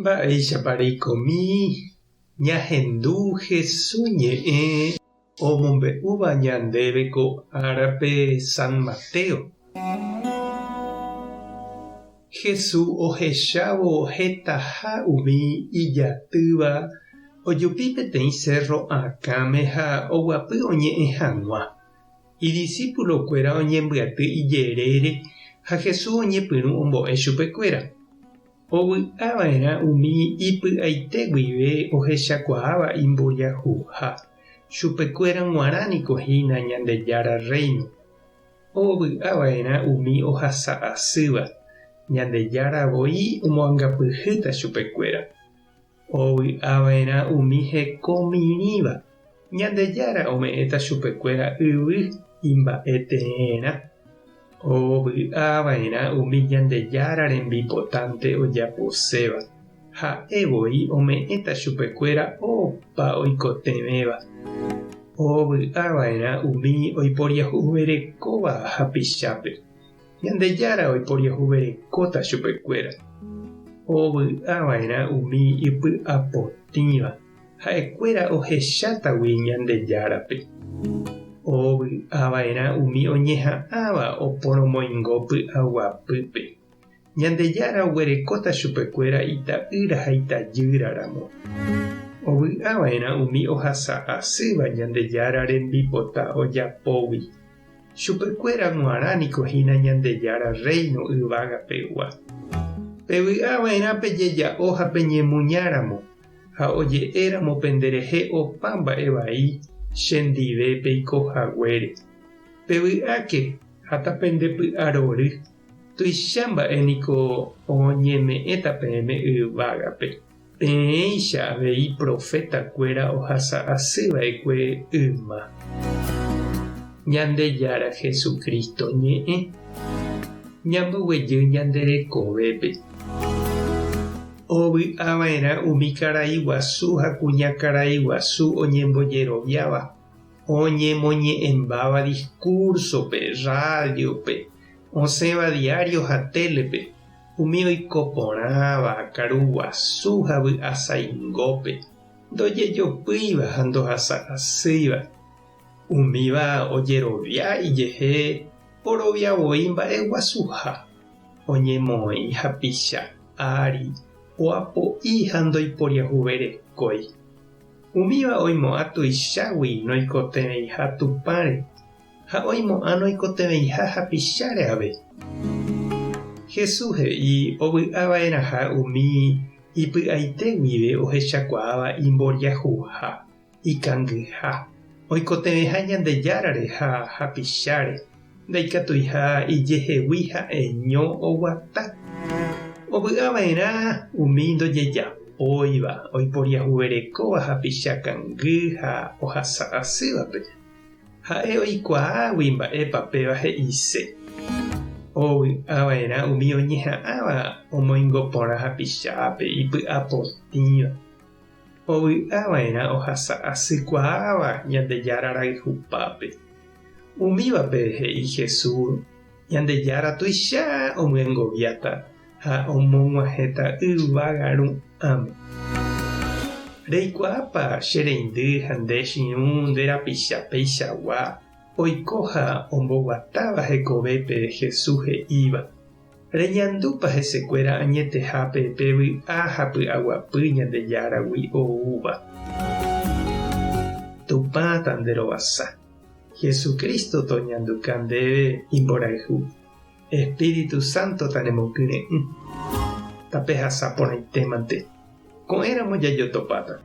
Mba'éichapareikomi ñahendu Jesús ñe'ẽ omombe'úva ñandéve ko árape San Mateo. Jesús ohechávo hetaha umi ijatýva ojupi peteĩ cerro akãme ha oguapy oñe'ẽ hag̃ua. Idiscípulokuéra oñembyaty ijerére ha Jesús oñepyrũ ombo'e chupekuéra. Ovy'ava'erã umi ipy'aite guive ohechakuaáva imboriahu ha chupekuéra g̃uarãniko hína Ñandejára Reino. Ovy'ava'erã umi ohasa asýva. Ñandejáravoi omoangapyhýta chupekuéra. Ovy'ava'erã umi hekomirĩva. Ñandejára ome'ẽta chupekuéra yvy imba'eteerã. Ovy'ava'erã umi Ñandejára rembipotãnte ojaposéva. Ha'evoi ome'ẽta chupekuéra opa oikotevẽva. Ovy'ava'erã umi oiporiahuverekóva hapichápe. Ñandejára oiporiahuverekóta chupekuéra. Ovy'ava'erã umi ipy'apotĩva. Ha'ekuéra ohechatagui Ñandejárape. Ovy'ava'erã umi oñeha'ãva oporomoingo py'aguapýpe. Ñandejára oguerekóta chupekuéra ita'ýra ha itajýraramo. Ovy'ava'erã umi ohasa asýva Ñandejára rembipota ojapógui. Chupekuéra g̃uarãniko hína Ñandejára Reino yvagapegua. Pevy'ava'erã pejeja'o ha peñemuñáramo ha oje'éramo penderehe opa mba'e vai chendive peikohaguére. Pevy'áke ha tapendepy'arory tuicha mba'éniko oñeme'ẽta peẽme yvágape. Peẽicha avei profetakuéra ohasa asyva'ekue yma. Ñandejára Jesucristo ñe'ẽ ñamboguejy ñanderekovépe. Ovy'ava'erã umi karai guasu ha kuñakarai guasu oñembojeroviáva. Oñemoñe'ẽmbáva discursope, radiope, osẽva diario ha télepe. Umi oikoporãva karu guasu ha vy'asaingópe. Ndojejopýiva ha ndohasa asýiva. Umíva ojerovia ijehe oroviavoi mba'e guasuha. Oñemoĩ hapicha ári oapo'i ha ndoiporiahuverekói. Umíva oimo'ã tuichágui noikotevẽiha Tupãre ha oimo'ã noikotevẽiha hapicháre ave. Jesús he'i ovy'ava'erãha umi ipy'aite guive ohechakuaáva imboriahuha, ikangyha. Oikotevẽha Ñandejárare ha hapicháre. Ndaikatuiha ijehegui ha'eño oguata. Ovy'ava'erã umi ndojejapóiva oiporiahuverekóva hapichakangy ha ohasa asývape. Ha'e oikuaágui mba'épa péva he'ise. Ovy'ava'erã umi oñeha'ãva omoingo porã hapichápe ipy'apotĩva. Ovy'ava'erã ohasa asykuaáva Ñandejára rayhupápe. Umívape he'i Jesús Ñandejára tuicha omyengoviáta ha omog̃uahẽta yvágaru'ãme. Reikuaápa che reindy ha nde chiũ nde rapicha peichagua oiko ha omboguatáva hekovépe Jesús he'íva. Reñandúpa hesekuéra añetehápe pevy'a ha py'aguapy Ñandejáragui oúva. Tupãta nde rovasa. Jesucristo toñanduka ndéve imborayhu. Espíritu Santo tanemokyre'ỹ. Tapehasaporãitémante. Ko'ẽramo jajotopáta.